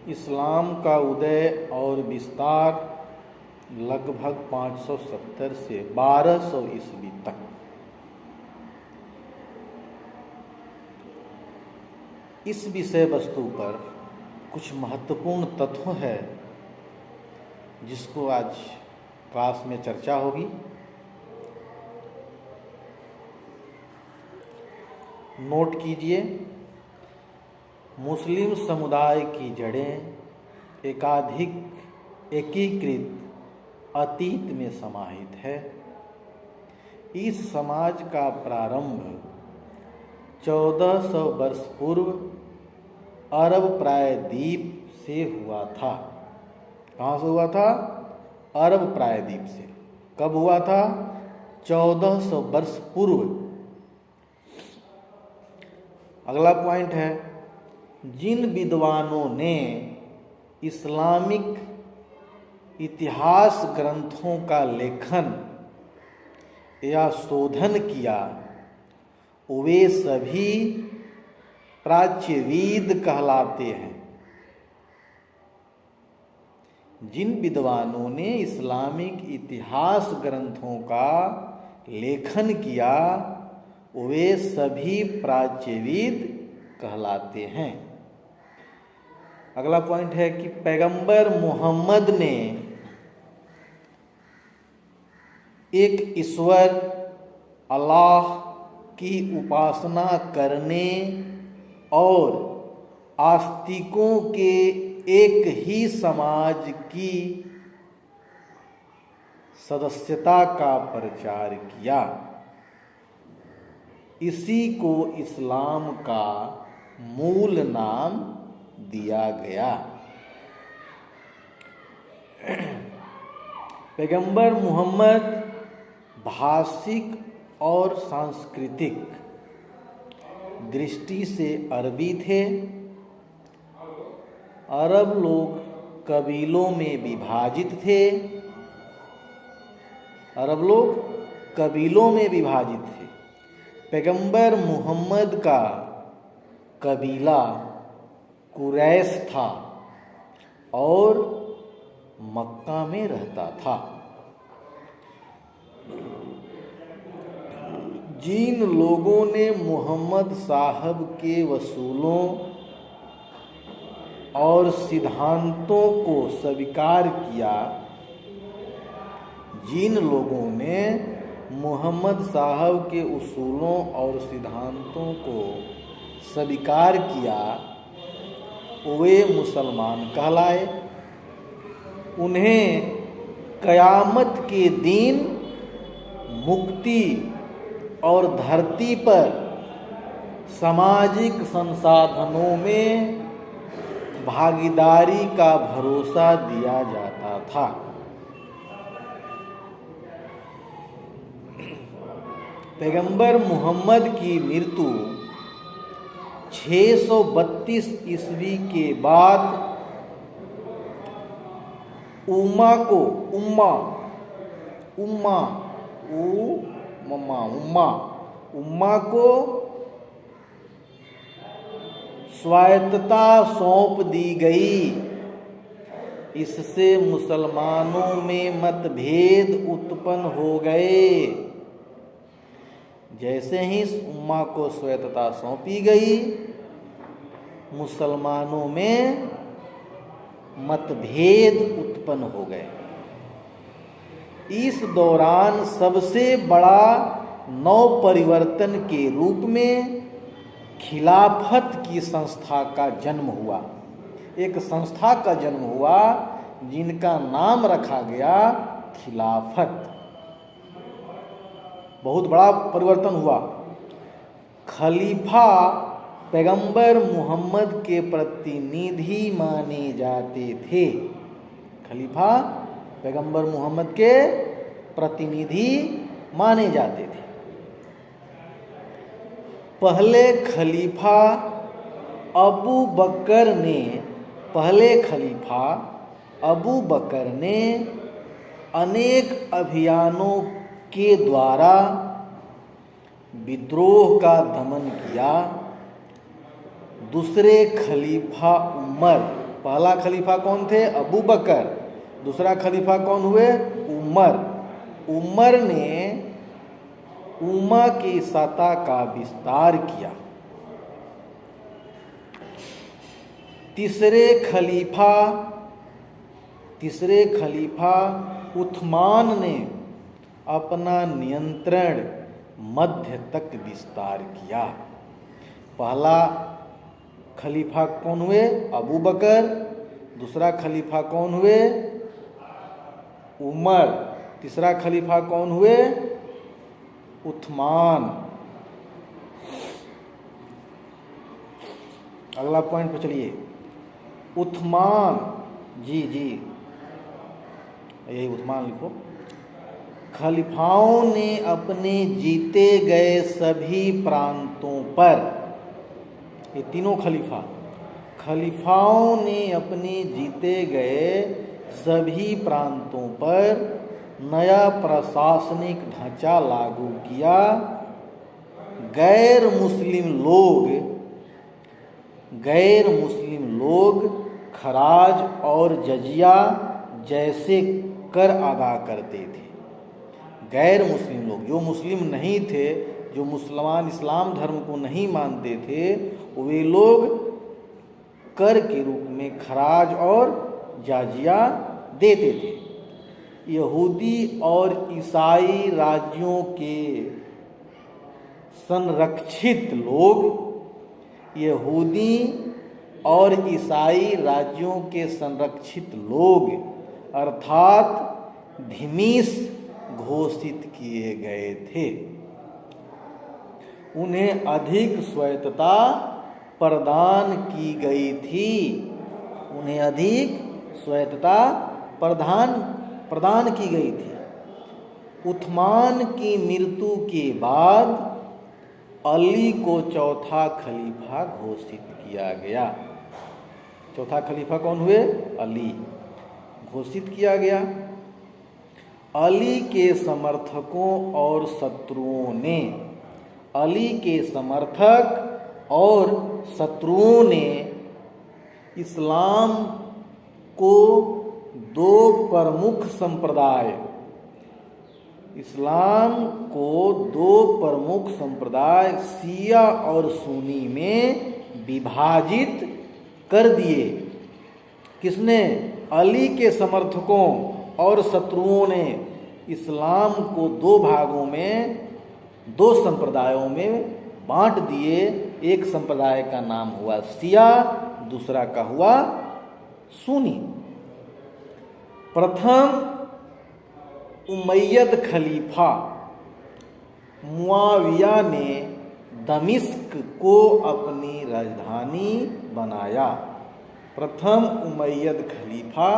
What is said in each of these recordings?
इस्लाम का उदय और विस्तार लगभग 570 से 1200 ईस्वी तक। इस विषय वस्तु पर कुछ महत्वपूर्ण तथ्य है जिसको आज क्लास में चर्चा होगी। नोट कीजिए, मुस्लिम समुदाय की जड़ें एकीकृत अतीत में समाहित है। इस समाज का प्रारंभ 1400 वर्ष पूर्व अरब प्रायद्वीप से हुआ था। कहाँ से हुआ था? अरब प्रायद्वीप से। कब हुआ था? 1400 वर्ष पूर्व। अगला पॉइंट है, जिन विद्वानों ने इस्लामिक इतिहास ग्रंथों का लेखन या शोधन किया वे सभी प्राच्यविद कहलाते हैं। जिन विद्वानों ने इस्लामिक इतिहास ग्रंथों का लेखन किया वे सभी प्राच्यविद कहलाते हैं। अगला पॉइंट है कि पैगंबर मोहम्मद ने एक ईश्वर अल्लाह की उपासना करने और आस्तिकों के एक ही समाज की सदस्यता का प्रचार किया। इसी को इस्लाम का मूल नाम दिया गया। पैगंबर मोहम्मद भाषिक और सांस्कृतिक दृष्टि से अरबी थे। अरब लोग कबीलों में विभाजित थे। अरब लोग कबीलों में विभाजित थे। पैगंबर मोहम्मद का कबीला कुरैश था और मक्का में रहता था। जिन लोगों ने मोहम्मद साहब के वसूलों और सिद्धांतों को स्वीकार किया, जिन लोगों ने मोहम्मद साहब के उसूलों और सिद्धांतों को स्वीकार किया वे मुसलमान कहलाए। उन्हें क़यामत के दिन मुक्ति और धरती पर सामाजिक संसाधनों में भागीदारी का भरोसा दिया जाता था। पैगंबर मोहम्मद की मृत्यु 632 ईस्वी के बाद उम्मा को स्वायत्तता सौंप दी गई। इससे मुसलमानों में मतभेद उत्पन्न हो गए। जैसे ही इस उम्मा को स्वायत्तता सौंपी गई, मुसलमानों में मतभेद उत्पन्न हो गए। इस दौरान सबसे बड़ा नव परिवर्तन के रूप में खिलाफत की संस्था का जन्म हुआ। एक संस्था का जन्म हुआ जिनका नाम रखा गया खिलाफत। बहुत बड़ा परिवर्तन हुआ। खलीफा पैगंबर मोहम्मद के प्रतिनिधि माने जाते थे। खलीफा पैगंबर मोहम्मद के प्रतिनिधि माने जाते थे। पहले खलीफा अबू बकर ने अनेक अभियानों के द्वारा विद्रोह का दमन किया। दूसरे खलीफा उमर पहला खलीफा कौन थे? अबू बकर। दूसरा खलीफा कौन हुए? उमर। उमर ने उम्मा की सत्ता का विस्तार किया। तीसरे खलीफा उस्मान ने अपना नियंत्रण मध्य तक विस्तार किया। पहला खलीफा कौन हुए? अबू बकर। दूसरा खलीफा कौन हुए? उमर। तीसरा खलीफा कौन हुए? उस्मान। अगला पॉइंट पर चलिए। उस्मान, जी यही उस्मान लिखो। खलीफाओं ने अपने जीते गए सभी प्रांतों पर, ये तीनों खलीफाओं ने अपने जीते गए सभी प्रांतों पर नया प्रशासनिक ढांचा लागू किया। गैर मुस्लिम लोग खराज और जजिया जैसे कर अदा करते थे। गैर मुस्लिम लोग, जो मुस्लिम नहीं थे, जो मुसलमान इस्लाम धर्म को नहीं मानते थे, वे लोग कर के रूप में खराज और जाजिया देते थे। यहूदी और ईसाई राज्यों के संरक्षित लोग अर्थात धिमीस घोषित किए गए थे। उन्हें अधिक स्वायत्तता प्रदान की गई थी। उस्मान की मृत्यु के बाद अली को चौथा खलीफा घोषित किया गया। चौथा खलीफा कौन हुए? अली घोषित किया गया। अली के समर्थकों और शत्रुओं ने इस्लाम को दो प्रमुख संप्रदाय शिया और सुन्नी में विभाजित कर दिए। किसने? अली के समर्थकों और शत्रुओं ने इस्लाम को दो संप्रदायों में बांट दिए। एक संप्रदाय का नाम हुआ शिया, दूसरा का हुआ सुन्नी। प्रथम उमैयद खलीफा मुआविया ने दमिश्क को अपनी राजधानी बनाया। प्रथम उमैयद खलीफा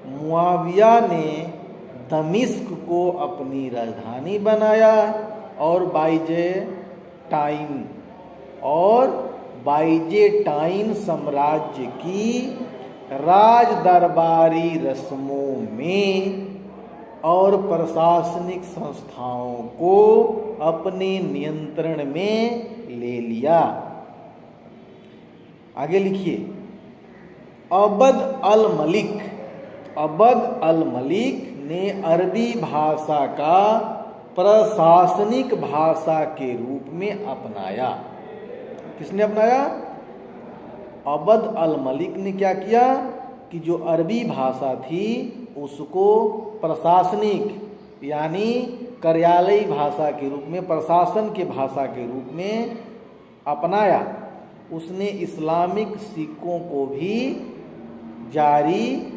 मुआविया ने दमिश्क को अपनी राजधानी बनाया और बाइजेंटाइन साम्राज्य की राज दरबारी रस्मों में और प्रशासनिक संस्थाओं को अपने नियंत्रण में ले लिया। आगे लिखिए। अबद अल मलिक ने अरबी भाषा का प्रशासनिक भाषा के रूप में अपनाया। किसने अपनाया? अबद अल मलिक ने क्या किया कि जो अरबी भाषा थी उसको प्रशासनिक यानी कार्यालयी भाषा के रूप में, प्रशासन के भाषा के रूप में अपनाया। उसने इस्लामिक सिक्कों को भी जारी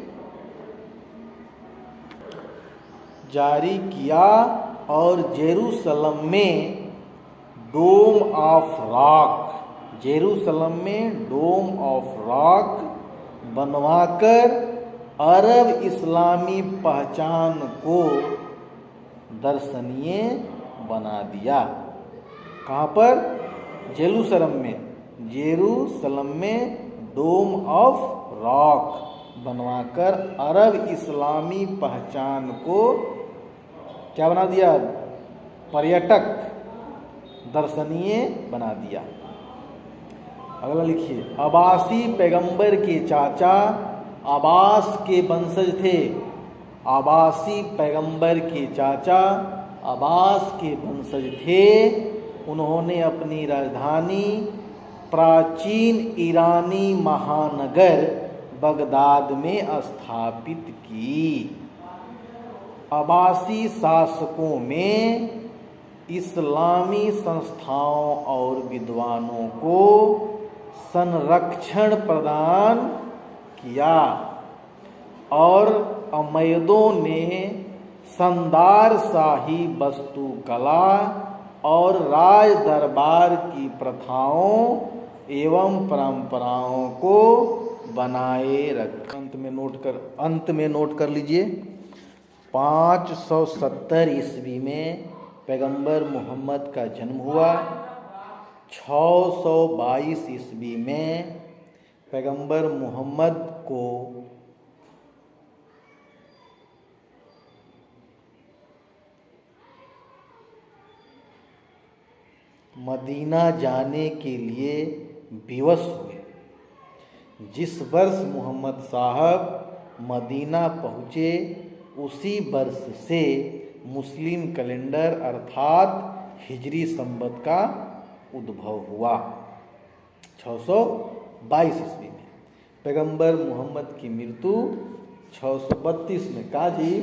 किया और जेरूसलम में डोम ऑफ रॉक बनवाकर अरब इस्लामी पहचान को दर्शनीय बना दिया। कहाँ पर? जेरूसलम में डोम ऑफ रॉक बनवाकर अरब इस्लामी पहचान को क्या बना दिया? पर्यटक दर्शनीय बना दिया। अगला लिखिए, अब्बासी पैगंबर के चाचा अब्बास के वंशज थे। अब्बासी पैगंबर के चाचा अब्बास के वंशज थे। उन्होंने अपनी राजधानी प्राचीन ईरानी महानगर बगदाद में स्थापित की। अब्बासी शासकों में इस्लामी संस्थाओं और विद्वानों को संरक्षण प्रदान किया और उमैयदों ने शानदार शाही वास्तुकला और राज दरबार की प्रथाओं एवं परंपराओं को बनाए रखा। अंत में नोट कर लीजिए, 570 ईस्वी में पैगंबर मोहम्मद का जन्म हुआ। 622 ईस्वी में पैगंबर मोहम्मद को मदीना जाने के लिए विवश हुए। जिस वर्ष मोहम्मद साहब मदीना पहुँचे उसी वर्ष से मुस्लिम कैलेंडर अर्थात हिजरी संवत का उद्भव हुआ। 622 ईस्वी में पैगंबर मोहम्मद की मृत्यु 632 में। काजी